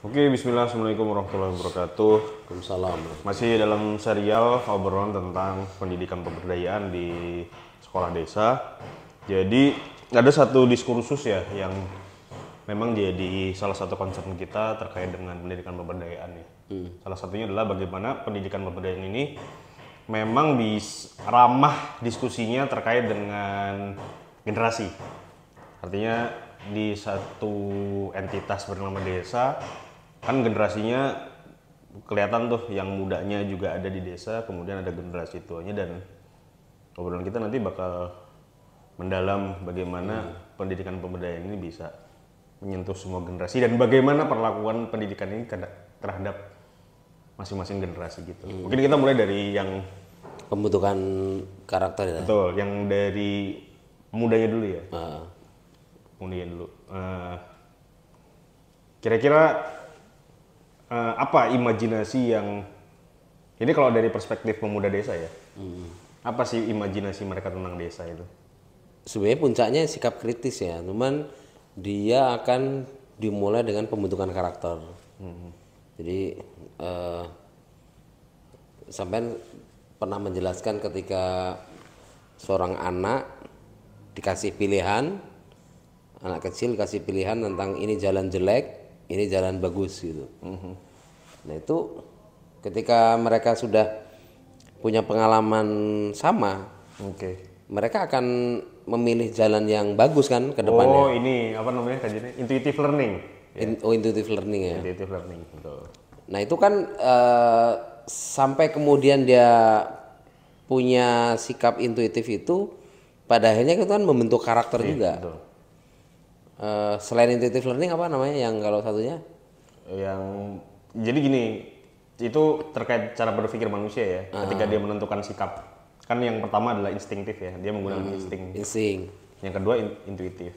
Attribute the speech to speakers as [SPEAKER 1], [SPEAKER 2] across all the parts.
[SPEAKER 1] Oke, bismillah, assalamualaikum warahmatullahi wabarakatuh.
[SPEAKER 2] Waalaikumsalam.
[SPEAKER 1] Masih dalam serial obrolan tentang pendidikan pemberdayaan di sekolah desa. Jadi ada satu diskursus ya yang memang jadi salah satu concern kita terkait dengan pendidikan pemberdayaan ya. Salah satunya adalah bagaimana pendidikan pemberdayaan ini memang ramah diskusinya terkait dengan generasi. Artinya di satu entitas bernama desa kan generasinya kelihatan tuh, yang mudanya juga ada di desa, kemudian ada generasi tuanya, dan obrolan kita nanti bakal mendalam bagaimana pendidikan pemberdayaan ini bisa menyentuh semua generasi dan bagaimana perlakuan pendidikan ini terhadap masing-masing generasi gitu. Mungkin kita mulai dari yang
[SPEAKER 2] Pembentukan karakter ya.
[SPEAKER 1] betul, yang dari mudanya dulu ya.
[SPEAKER 2] Ah,
[SPEAKER 1] Kemudian dulu, kira-kira apa imajinasi yang ini kalau dari perspektif pemuda desa ya? Apa sih imajinasi mereka tentang desa itu?
[SPEAKER 2] sebenarnya puncaknya sikap kritis ya, cuman dia akan dimulai dengan pembentukan karakter. Jadi sampai pernah menjelaskan ketika seorang anak dikasih pilihan, anak kecil dikasih pilihan tentang ini jalan jelek, ini jalan bagus gitu. Nah itu ketika mereka sudah punya pengalaman sama,
[SPEAKER 1] Oke.
[SPEAKER 2] mereka akan memilih jalan yang bagus kan ke depannya.
[SPEAKER 1] Oh, ini apa namanya kajiannya? Intuitive learning.
[SPEAKER 2] Intuitive learning ya.
[SPEAKER 1] Intuitive learning, betul.
[SPEAKER 2] Nah itu kan sampai kemudian dia punya sikap intuitif itu, pada akhirnya itu kan membentuk karakter juga.
[SPEAKER 1] Betul.
[SPEAKER 2] Selain intuitive learning apa namanya yang kalau satunya?
[SPEAKER 1] Yang jadi gini, itu terkait cara berpikir manusia ya. Ketika dia menentukan sikap, kan yang pertama adalah instinktif ya, dia menggunakan insting.
[SPEAKER 2] Insting.
[SPEAKER 1] Yang kedua intuitif,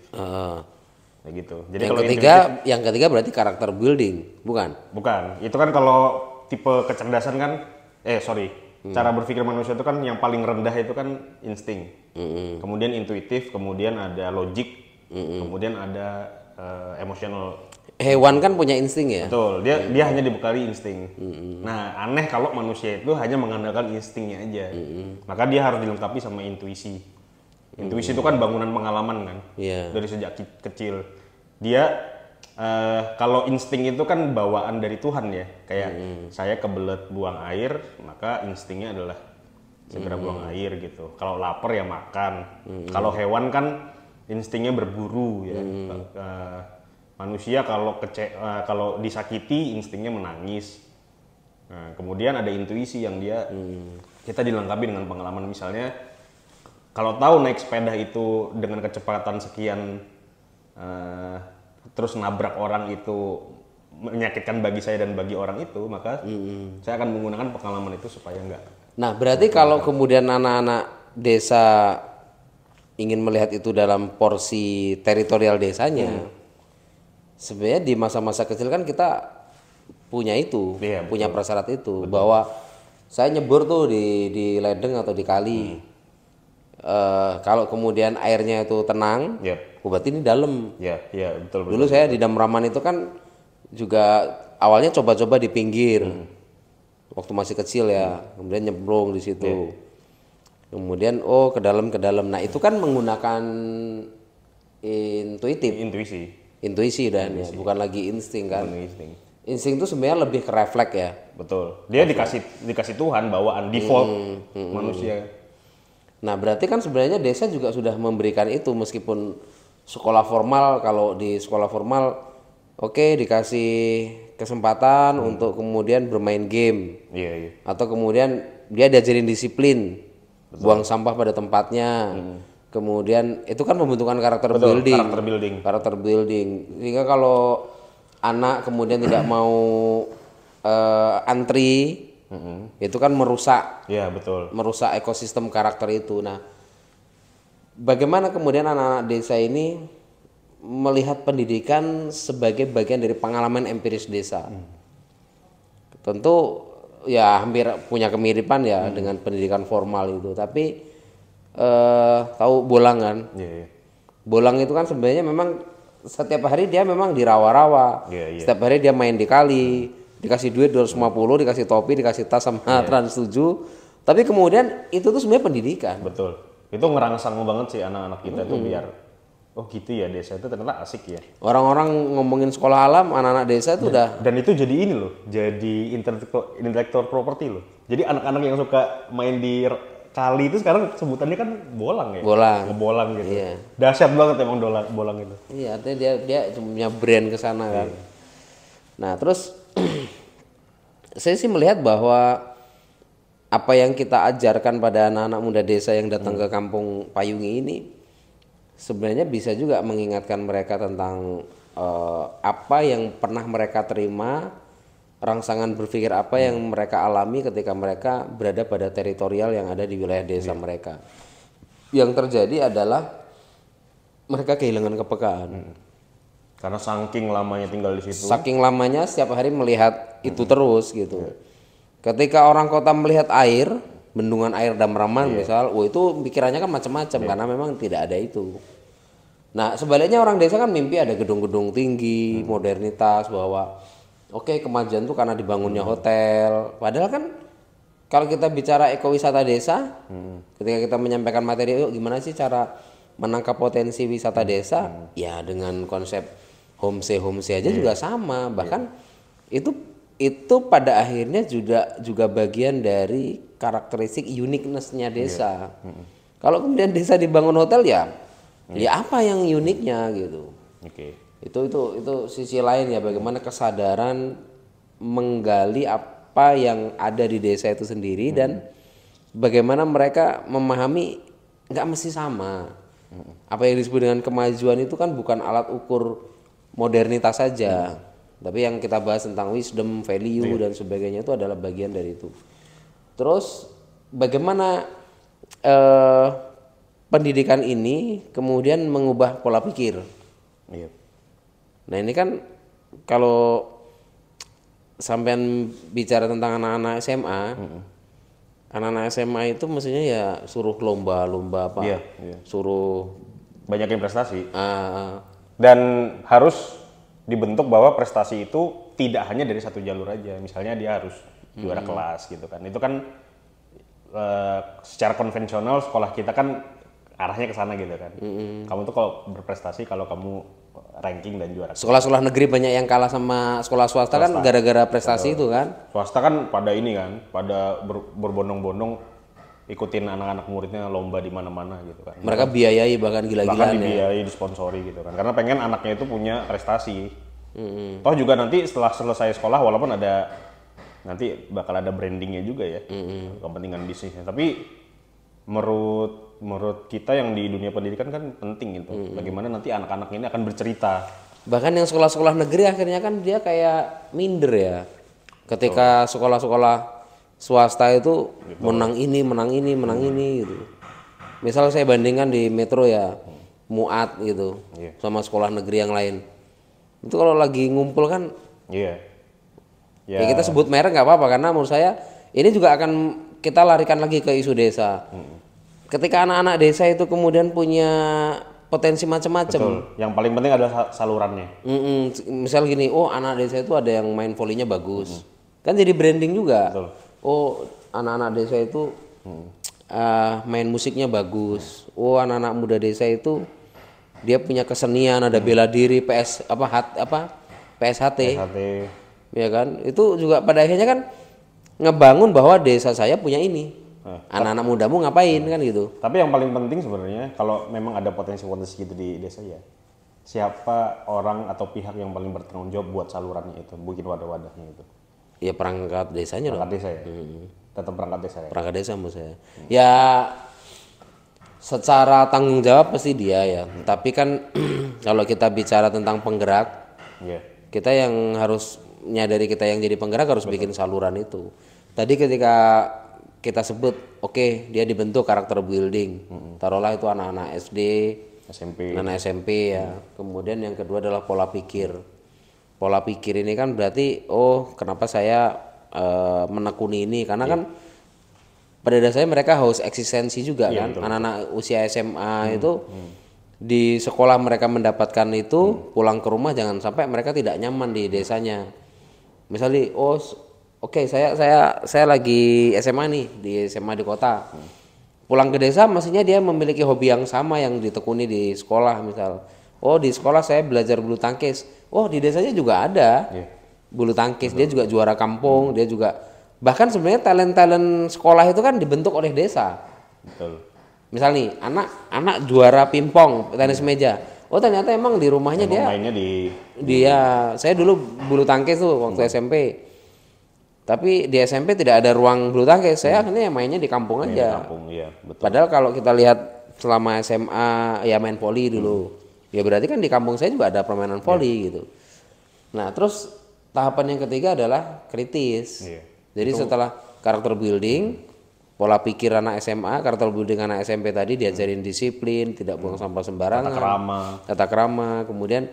[SPEAKER 1] kayak gitu. Jadi
[SPEAKER 2] Yang
[SPEAKER 1] kalau
[SPEAKER 2] ketiga, yang ketiga berarti karakter building, bukan?
[SPEAKER 1] bukan, itu kan kalau tipe kecerdasan kan, cara berpikir manusia itu kan yang paling rendah itu kan insting, kemudian intuitif, kemudian ada logik, kemudian ada emosional.
[SPEAKER 2] Hewan kan punya insting ya.
[SPEAKER 1] Betul, dia hanya dibekali insting. Nah, aneh kalau manusia itu hanya mengandalkan instingnya aja. Maka dia harus dilengkapi sama intuisi. Intuisi itu kan bangunan pengalaman kan,
[SPEAKER 2] Iya.
[SPEAKER 1] dari sejak kecil. Dia kalau insting itu kan bawaan dari Tuhan ya. Kayak saya kebelet buang air, maka instingnya adalah segera buang air gitu. Kalau lapar ya makan. Kalau hewan kan instingnya berburu ya. Manusia kalau disakiti instingnya menangis. Nah, kemudian ada intuisi yang dia kita dilengkapi dengan pengalaman, misalnya kalau tahu naik sepeda itu dengan kecepatan sekian terus nabrak orang itu menyakitkan bagi saya dan bagi orang itu, maka saya akan menggunakan pengalaman itu supaya enggak.
[SPEAKER 2] Nah berarti kalau kemudian anak-anak desa ingin melihat itu dalam porsi teritorial desanya, sebenarnya di masa-masa kecil kan kita punya itu,
[SPEAKER 1] Iya,
[SPEAKER 2] punya prasyarat itu, bahwa saya nyebur tuh di ledeng atau di kali. Kalau kemudian airnya itu tenang,
[SPEAKER 1] Yap.
[SPEAKER 2] berarti ini dalam.
[SPEAKER 1] Ya, ya, betul betul.
[SPEAKER 2] Dulu saya di Damraman itu kan juga awalnya coba-coba di pinggir, waktu masih kecil ya, kemudian nyemplung di situ, kemudian ke dalam. Nah itu kan menggunakan intuitif,
[SPEAKER 1] Intuisi,
[SPEAKER 2] dan ya, bukan lagi insting kan.
[SPEAKER 1] bukan insting.
[SPEAKER 2] Insting itu sebenarnya lebih ke refleks ya.
[SPEAKER 1] Betul. Dia dikasih Tuhan bawaan default manusia.
[SPEAKER 2] Nah berarti kan sebenarnya desa juga sudah memberikan itu, meskipun sekolah formal, kalau di sekolah formal dikasih kesempatan untuk kemudian bermain game,
[SPEAKER 1] Iya, iya.
[SPEAKER 2] atau kemudian dia diajarin disiplin, buang sampah pada tempatnya, kemudian itu kan pembentukan karakter
[SPEAKER 1] Betul,
[SPEAKER 2] building,
[SPEAKER 1] karakter building.
[SPEAKER 2] sehingga kalau anak kemudian tidak mau antri, itu kan merusak
[SPEAKER 1] Iya, betul.
[SPEAKER 2] ekosistem karakter itu. Nah, bagaimana kemudian anak-anak desa ini melihat pendidikan sebagai bagian dari pengalaman empiris desa? Tentu ya hampir punya kemiripan ya dengan pendidikan formal itu, tapi tahu bolang kan?
[SPEAKER 1] Iya, iya.
[SPEAKER 2] Bolang itu kan sebenarnya memang setiap hari dia memang di rawa-rawa.
[SPEAKER 1] Iya.
[SPEAKER 2] Setiap hari dia main di kali, dikasih duit 250, dikasih topi, dikasih tas sama Trans 7. Tapi kemudian itu tuh sebenarnya pendidikan.
[SPEAKER 1] Betul. Itu ngerangsang banget sih anak-anak kita tuh biar oh gitu ya, desa itu ternyata asik ya.
[SPEAKER 2] Orang-orang ngomongin sekolah alam, anak-anak desa itu udah
[SPEAKER 1] Dan itu jadi ini loh, jadi intellectual property loh. Jadi anak-anak yang suka main di kali itu sekarang sebutannya kan bolang ya.
[SPEAKER 2] bolang.
[SPEAKER 1] Ngebolang gitu.
[SPEAKER 2] Iya.
[SPEAKER 1] Dahsyat banget emang bolang itu.
[SPEAKER 2] Iya, artinya dia punya brand ke sana kan. Nah, terus saya sih melihat bahwa apa yang kita ajarkan pada anak-anak muda desa yang datang ke Kampung Payungi ini sebenarnya bisa juga mengingatkan mereka tentang apa yang pernah mereka terima, rangsangan berpikir apa yang mereka alami ketika mereka berada pada teritorial yang ada di wilayah desa mereka. Yang terjadi adalah mereka kehilangan kepekaan.
[SPEAKER 1] Karena saking lamanya tinggal di situ.
[SPEAKER 2] Saking lamanya setiap hari melihat itu terus gitu. Ketika orang kota melihat air, bendungan air Damraman misal, itu pikirannya kan macam-macam karena memang tidak ada itu. Nah, sebaliknya orang desa kan mimpi ada gedung-gedung tinggi, modernitas, bahwa oke, kemajuan itu karena dibangunnya hotel. Padahal kan kalau kita bicara ekowisata desa, ketika kita menyampaikan materi, yuk gimana sih cara menangkap potensi wisata desa? Ya dengan konsep homestay aja juga sama. Bahkan itu pada akhirnya juga bagian dari karakteristik uniqueness-nya desa. Kalau kemudian desa dibangun hotel ya apa yang uniknya gitu.
[SPEAKER 1] Oke.
[SPEAKER 2] Itu sisi lain ya, bagaimana kesadaran menggali apa yang ada di desa itu sendiri dan bagaimana mereka memahami nggak mesti sama. Apa yang disebut dengan kemajuan itu kan bukan alat ukur modernitas saja. Tapi yang kita bahas tentang wisdom, value dan sebagainya itu adalah bagian dari itu. Terus bagaimana pendidikan ini kemudian mengubah pola pikir.
[SPEAKER 1] Iya.
[SPEAKER 2] Nah ini kan kalau sampean bicara tentang anak-anak SMA, anak-anak SMA itu mestinya ya suruh lomba-lomba apa, suruh
[SPEAKER 1] Banyakin prestasi. Dan harus dibentuk bahwa prestasi itu tidak hanya dari satu jalur aja. Misalnya dia harus juara kelas gitu kan. Itu kan secara konvensional sekolah kita kan arahnya ke sana gitu kan. Kamu tuh kalau berprestasi kalau kamu ranking dan juara.
[SPEAKER 2] Sekolah-sekolah negeri banyak yang kalah sama sekolah swasta kan gara-gara prestasi itu kan.
[SPEAKER 1] Swasta kan pada ini kan, pada berbondong-bondong ikutin anak-anak muridnya lomba di mana-mana gitu kan.
[SPEAKER 2] Mereka biayai bahkan gila-gilaan
[SPEAKER 1] Bahkan dibiayai, disponsori gitu kan. Karena pengen anaknya itu punya prestasi. Toh juga nanti setelah selesai sekolah walaupun nanti bakal ada brandingnya juga ya, kepentingan bisnisnya. Tapi menurut kita yang di dunia pendidikan kan penting gitu. Bagaimana nanti anak-anak ini akan bercerita.
[SPEAKER 2] Bahkan yang sekolah-sekolah negeri akhirnya kan dia kayak minder ya. Ketika sekolah-sekolah swasta itu menang ini gitu. Misal saya bandingkan di Metro ya, Muat gitu, sama sekolah negeri yang lain. Itu kalau lagi ngumpul kan, ya kita sebut merek nggak apa-apa karena menurut saya ini juga akan kita larikan lagi ke isu desa. Ketika anak-anak desa itu kemudian punya potensi macam-macam.
[SPEAKER 1] Yang paling penting adalah salurannya.
[SPEAKER 2] Misal gini, oh anak desa itu ada yang main volinya bagus, kan jadi branding juga.
[SPEAKER 1] Betul.
[SPEAKER 2] Oh anak-anak desa itu main musiknya bagus. Oh anak-anak muda desa itu dia punya kesenian, ada bela diri, PSHT. Ya kan? Itu juga pada akhirnya kan ngebangun bahwa desa saya punya ini. Anak-anak mudamu ngapain kan gitu.
[SPEAKER 1] Tapi yang paling penting sebenarnya kalau memang ada potensi-potensi gitu di desa ya, siapa orang atau pihak yang paling bertanggung jawab buat salurannya itu, bikin wadah-wadahnya itu?
[SPEAKER 2] Ya perangkat desanya
[SPEAKER 1] perangkat desa ya? Tetap perangkat desa ya?
[SPEAKER 2] Perangkat desa menurut saya. Ya secara tanggung jawab pasti dia ya. Tapi kan kalau kita bicara tentang penggerak, kita yang harus nyadari, kita yang jadi penggerak harus bikin saluran itu. Tadi ketika kita sebut, oke, dia dibentuk karakter building. Taruhlah itu anak-anak SD, anak SMP ya. Kemudian yang kedua adalah pola pikir. Pola pikir ini kan berarti, oh kenapa saya menekuni ini? Karena kan pada dasarnya mereka haus eksistensi juga kan. Betul. Anak-anak usia SMA itu di sekolah mereka mendapatkan itu, pulang ke rumah jangan sampai mereka tidak nyaman di desanya. Misalnya, oke, saya lagi SMA nih, di SMA di kota. Pulang ke desa mestinya dia memiliki hobi yang sama yang ditekuni di sekolah, misal. Di sekolah saya belajar bulu tangkis. Di desanya juga ada bulu tangkis. Dia juga juara kampung, dia juga bahkan sebenarnya talent sekolah itu kan dibentuk oleh desa.
[SPEAKER 1] Betul.
[SPEAKER 2] Misal nih, anak juara pingpong, tenis meja. Ternyata emang di rumahnya
[SPEAKER 1] mainnya
[SPEAKER 2] saya dulu bulu tangkis tuh waktu SMP. Tapi di SMP tidak ada ruang bulu tangkis. Saya akhirnya mainnya di kampung aja.
[SPEAKER 1] Di kampung, iya, betul.
[SPEAKER 2] Padahal kalau kita lihat selama SMA ya main voli dulu. Ya berarti kan di kampung saya juga ada permainan voli gitu. Nah, terus tahapan yang ketiga adalah kritis. Jadi setelah karakter building, pola pikir anak SMA, karakter building anak SMP tadi diajarin disiplin, tidak buang sampah sembarangan, tata krama, kemudian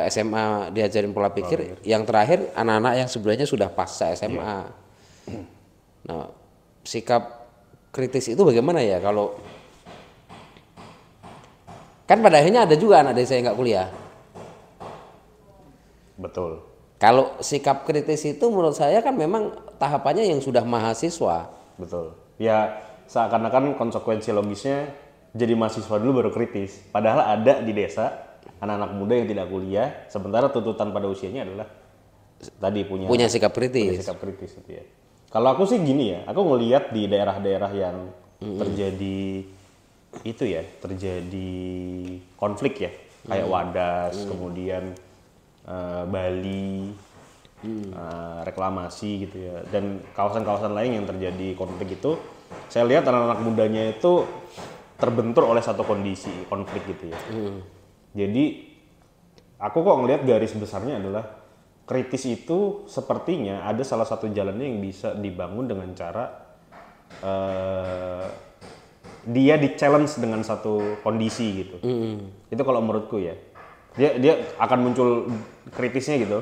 [SPEAKER 2] SMA diajarin pola pikir, yang terakhir anak-anak yang sebenarnya sudah pasca SMA. Nah, sikap kritis itu bagaimana ya kalau kan pada akhirnya ada juga anak desa yang nggak kuliah.
[SPEAKER 1] Betul.
[SPEAKER 2] Kalau sikap kritis itu menurut saya kan memang tahapannya yang sudah mahasiswa.
[SPEAKER 1] Betul. Ya seakan-akan konsekuensi logisnya jadi mahasiswa dulu baru kritis. Padahal ada di desa anak-anak muda yang tidak kuliah, sementara tuntutan pada usianya adalah tadi punya
[SPEAKER 2] sikap kritis.
[SPEAKER 1] Punya sikap kritis gitu ya. Kalau aku sih gini ya, aku ngelihat di daerah-daerah yang terjadi konflik ya, kayak Wadas, kemudian Bali, reklamasi gitu ya, dan kawasan-kawasan lain yang terjadi konflik itu, saya lihat anak-anak mudanya itu terbentur oleh satu kondisi konflik gitu ya. Jadi aku kok ngelihat garis besarnya adalah kritis itu sepertinya ada salah satu jalannya yang bisa dibangun dengan cara dia di-challenge dengan satu kondisi gitu. Itu kalau menurutku ya. Dia akan muncul kritisnya gitu.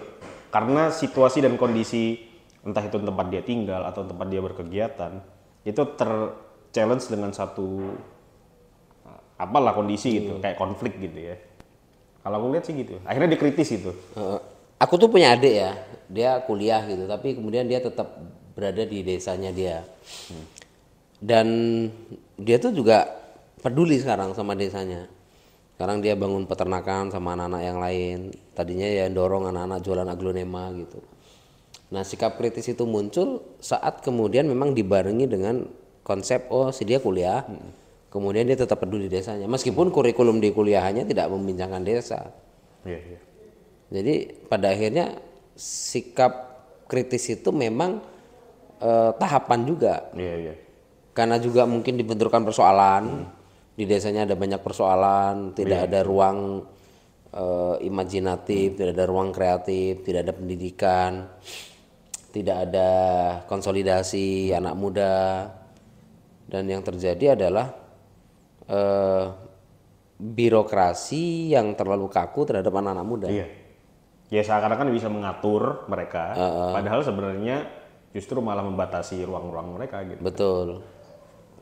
[SPEAKER 1] Karena situasi dan kondisi entah itu tempat dia tinggal atau tempat dia berkegiatan itu ter-challenge dengan satu apalah kondisi gitu, kayak konflik gitu ya. Kalau aku lihat sih gitu. Akhirnya dikritis itu.
[SPEAKER 2] Aku tuh punya adik ya, dia kuliah gitu, tapi kemudian dia tetap berada di desanya dia. Dan dia tuh juga peduli sekarang sama desanya. Sekarang dia bangun peternakan sama anak-anak yang lain. Tadinya ya dorong anak-anak jualan aglonema gitu. Nah, sikap kritis itu muncul saat kemudian memang dibarengi dengan konsep si dia kuliah. Kemudian dia tetap peduli desanya. Meskipun kurikulum di kuliahannya tidak membincangkan desa. Jadi pada akhirnya sikap kritis itu memang tahapan juga. Karena juga mungkin dibenturkan persoalan, di desanya ada banyak persoalan, tidak ada ruang imajinatif, tidak ada ruang kreatif, tidak ada pendidikan, tidak ada konsolidasi anak muda, dan yang terjadi adalah birokrasi yang terlalu kaku terhadap anak-anak muda.
[SPEAKER 1] Ya seakan-akan bisa mengatur mereka, padahal sebenarnya justru malah membatasi ruang-ruang mereka gitu.
[SPEAKER 2] Betul.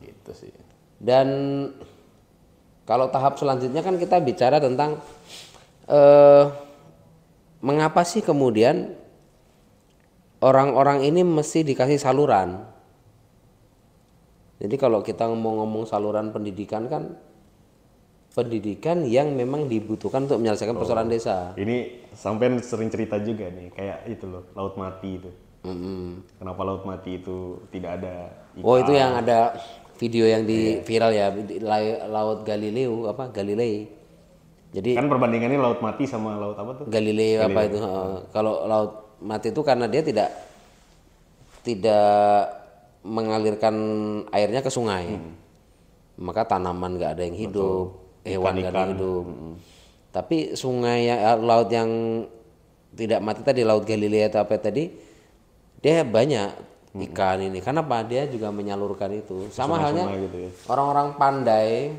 [SPEAKER 1] Gitu sih.
[SPEAKER 2] Dan kalau tahap selanjutnya kan kita bicara tentang mengapa sih kemudian orang-orang ini mesti dikasih saluran. Jadi kalau kita ngomong saluran pendidikan kan pendidikan yang memang dibutuhkan untuk menyelesaikan persoalan desa.
[SPEAKER 1] Ini sampai sering cerita juga nih, kayak itu loh, laut mati itu. Kenapa laut mati itu tidak ada ikan?
[SPEAKER 2] Itu yang ada video yang viral ya, laut Galileo Galilei. Jadi
[SPEAKER 1] kan perbandingannya laut mati sama laut apa tuh?
[SPEAKER 2] Galileo apa itu? Kalau laut mati itu karena dia tidak mengalirkan airnya ke sungai, maka tanaman nggak ada yang hidup, hewan nggak ada yang hidup. Tapi sungai laut yang tidak mati tadi, laut Galilea atau apa tadi, dia banyak ikan ini. Kenapa? Dia juga menyalurkan itu. Sama halnya gitu ya. Orang-orang pandai,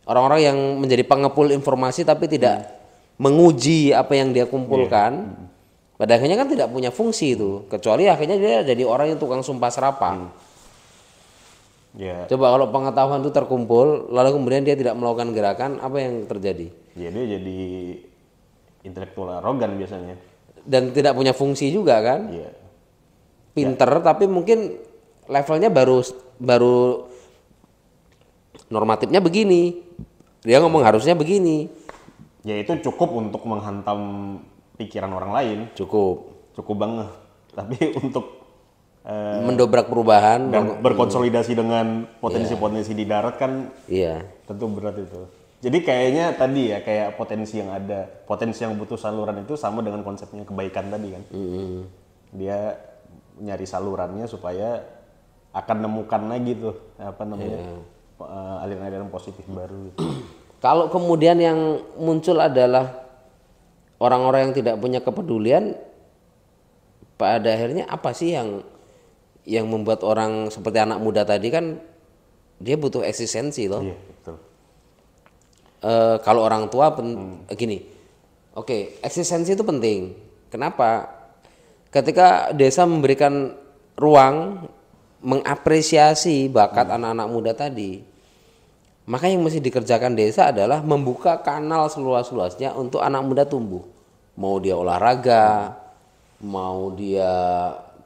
[SPEAKER 2] orang-orang yang menjadi pengepul informasi tapi tidak menguji apa yang dia kumpulkan, pada akhirnya kan tidak punya fungsi itu, kecuali akhirnya dia jadi orang yang tukang sumpah serapah.
[SPEAKER 1] Ya,
[SPEAKER 2] Coba kalau pengetahuan itu terkumpul, lalu kemudian dia tidak melakukan gerakan, apa yang terjadi?
[SPEAKER 1] ya dia jadi intelektual arogan biasanya.
[SPEAKER 2] Dan tidak punya fungsi juga kan?
[SPEAKER 1] Iya.
[SPEAKER 2] Pinter tapi mungkin levelnya baru baru normatifnya begini. Dia ngomong harusnya begini.
[SPEAKER 1] Ya itu cukup untuk menghantam pikiran orang lain,
[SPEAKER 2] Cukup.
[SPEAKER 1] cukup banget. Tapi untuk
[SPEAKER 2] Mendobrak perubahan.
[SPEAKER 1] dan berkonsolidasi dengan potensi-potensi di darat kan
[SPEAKER 2] Iya.
[SPEAKER 1] tentu berat itu. Jadi kayaknya tadi ya kayak potensi yang ada, potensi yang butuh saluran itu sama dengan konsepnya kebaikan tadi kan. Dia nyari salurannya supaya akan nemukan lagi tuh apa namanya aliran-aliran positif baru. Gitu.
[SPEAKER 2] Kalau kemudian yang muncul adalah orang-orang yang tidak punya kepedulian, pada akhirnya apa sih yang membuat orang seperti anak muda tadi kan dia butuh eksistensi loh.
[SPEAKER 1] Iya betul.
[SPEAKER 2] Kalau orang tua gini, oke, eksistensi itu penting. Kenapa? Ketika desa memberikan ruang mengapresiasi bakat anak-anak muda tadi, maka yang mesti dikerjakan desa adalah membuka kanal seluas-luasnya untuk anak muda tumbuh. Mau dia olahraga, mau dia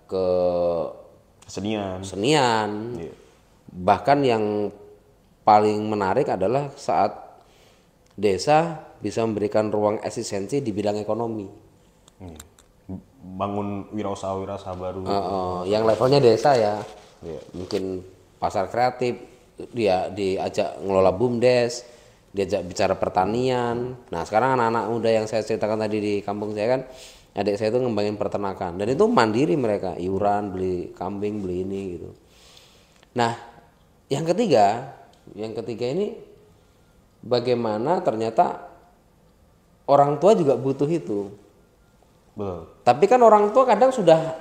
[SPEAKER 2] ke
[SPEAKER 1] Kesenian.
[SPEAKER 2] senian.
[SPEAKER 1] Iya.
[SPEAKER 2] Bahkan yang paling menarik adalah saat desa bisa memberikan ruang eksistensi di bidang ekonomi.
[SPEAKER 1] Bangun wirausaha baru.
[SPEAKER 2] Yang levelnya desa ya.
[SPEAKER 1] Iya.
[SPEAKER 2] Mungkin pasar kreatif, dia diajak ngelola BUMDes, diajak bicara pertanian. Nah sekarang anak-anak muda yang saya ceritakan tadi di kampung saya kan, adik saya itu ngembangin peternakan dan itu mandiri mereka, iuran, beli kambing, beli ini gitu. Nah yang ketiga ini bagaimana ternyata orang tua juga butuh itu.
[SPEAKER 1] Betul.
[SPEAKER 2] Tapi kan orang tua kadang sudah,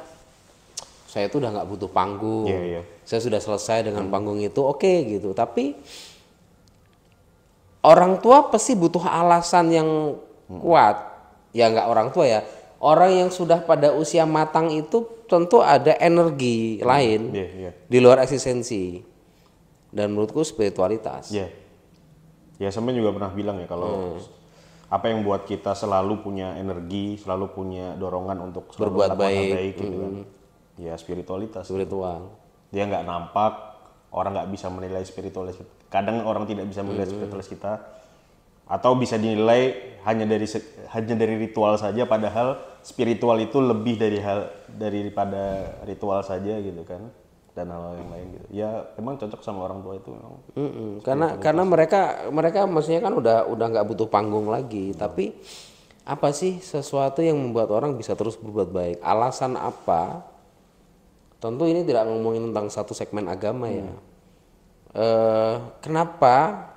[SPEAKER 2] saya itu udah nggak butuh panggung,
[SPEAKER 1] Iya.
[SPEAKER 2] saya sudah selesai dengan panggung itu, oke gitu. Tapi orang tua pasti butuh alasan yang kuat. Ya nggak orang tua ya, orang yang sudah pada usia matang itu tentu ada energi lain
[SPEAKER 1] Iya.
[SPEAKER 2] di luar eksistensi. Dan menurutku spiritualitas.
[SPEAKER 1] Iya. Ya sampai juga pernah bilang ya kalau apa yang buat kita selalu punya energi, selalu punya dorongan untuk selalu
[SPEAKER 2] Berbuat
[SPEAKER 1] melakukan hal
[SPEAKER 2] baik.
[SPEAKER 1] gitu kan. Ya spiritualitas.
[SPEAKER 2] Spiritual.
[SPEAKER 1] Dia nggak nampak, orang nggak bisa menilai spiritualitas. Kadang orang tidak bisa menilai spiritualitas kita, atau bisa dinilai hanya dari ritual saja, padahal spiritual itu lebih daripada ritual saja gitu kan, dan hal yang lain gitu. Ya emang cocok sama orang tua itu memang.
[SPEAKER 2] Karena mereka maksudnya kan udah nggak butuh panggung lagi. Tapi apa sih sesuatu yang membuat orang bisa terus berbuat baik? Alasan apa? Tentu ini tidak ngomongin tentang satu segmen agama ya. Kenapa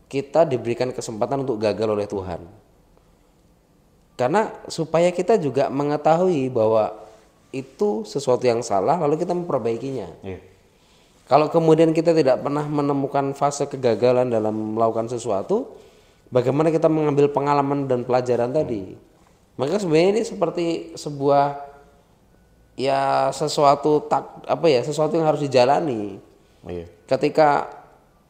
[SPEAKER 2] kita diberikan kesempatan untuk gagal oleh Tuhan? Karena supaya kita juga mengetahui bahwa itu sesuatu yang salah lalu kita memperbaikinya.
[SPEAKER 1] Iya.
[SPEAKER 2] Kalau kemudian kita tidak pernah menemukan fase kegagalan dalam melakukan sesuatu, bagaimana kita mengambil pengalaman dan pelajaran tadi? Maka sebenarnya ini seperti sebuah ya sesuatu yang harus dijalani.
[SPEAKER 1] Iya.
[SPEAKER 2] Ketika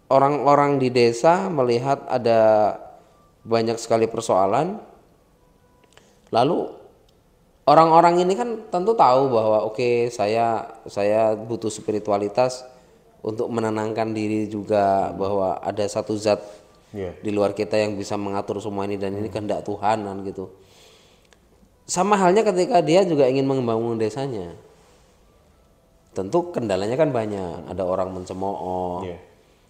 [SPEAKER 2] orang-orang di desa melihat ada banyak sekali persoalan, lalu orang-orang ini kan tentu tahu bahwa oke, saya butuh spiritualitas untuk menenangkan diri juga, bahwa ada satu zat di luar kita yang bisa mengatur semua ini dan ini kehendak Tuhan kan gitu. Sama halnya ketika dia juga ingin membangun desanya. Tentu kendalanya kan banyak, ada orang mencemooh,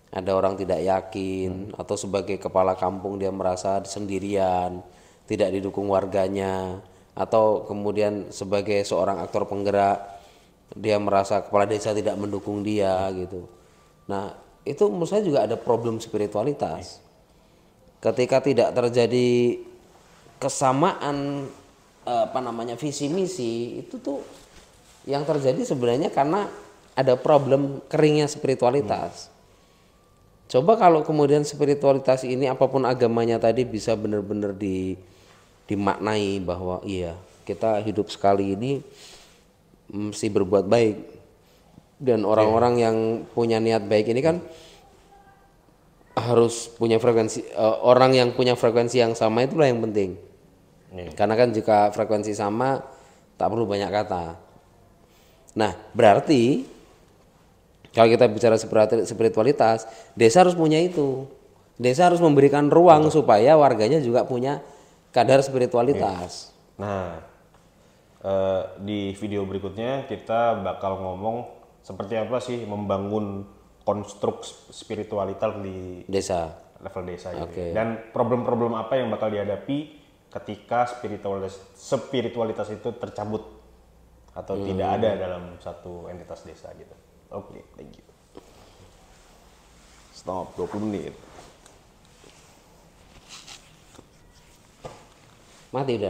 [SPEAKER 2] ada orang tidak yakin, atau sebagai kepala kampung dia merasa sendirian, tidak didukung warganya, atau kemudian sebagai seorang aktor penggerak dia merasa kepala desa tidak mendukung dia gitu. Nah itu menurut saya juga ada problem spiritualitas. Ketika tidak terjadi kesamaan visi misi, itu tuh yang terjadi sebenarnya karena ada problem keringnya spiritualitas. Coba kalau kemudian spiritualitas ini apapun agamanya tadi bisa benar-benar dimaknai bahwa iya kita hidup sekali ini mesti berbuat baik. Dan orang-orang yang punya niat baik ini kan harus punya frekuensi, orang yang punya frekuensi yang sama itulah yang penting.
[SPEAKER 1] Iya.
[SPEAKER 2] Karena kan jika frekuensi sama tak perlu banyak kata. Nah, berarti kalau kita bicara spiritualitas, desa harus punya itu. Desa harus memberikan ruang supaya warganya juga punya kadar spiritualitas.
[SPEAKER 1] Nah, di video berikutnya kita bakal ngomong seperti apa sih membangun konstruk spiritualitas di
[SPEAKER 2] Desa.
[SPEAKER 1] level desa gitu.
[SPEAKER 2] Oke.
[SPEAKER 1] Dan problem-problem apa yang bakal dihadapi ketika spiritualitas itu tercabut atau tidak ada dalam satu entitas desa gitu. Oke, thank you. Stop 20 menit.
[SPEAKER 2] Mati udah.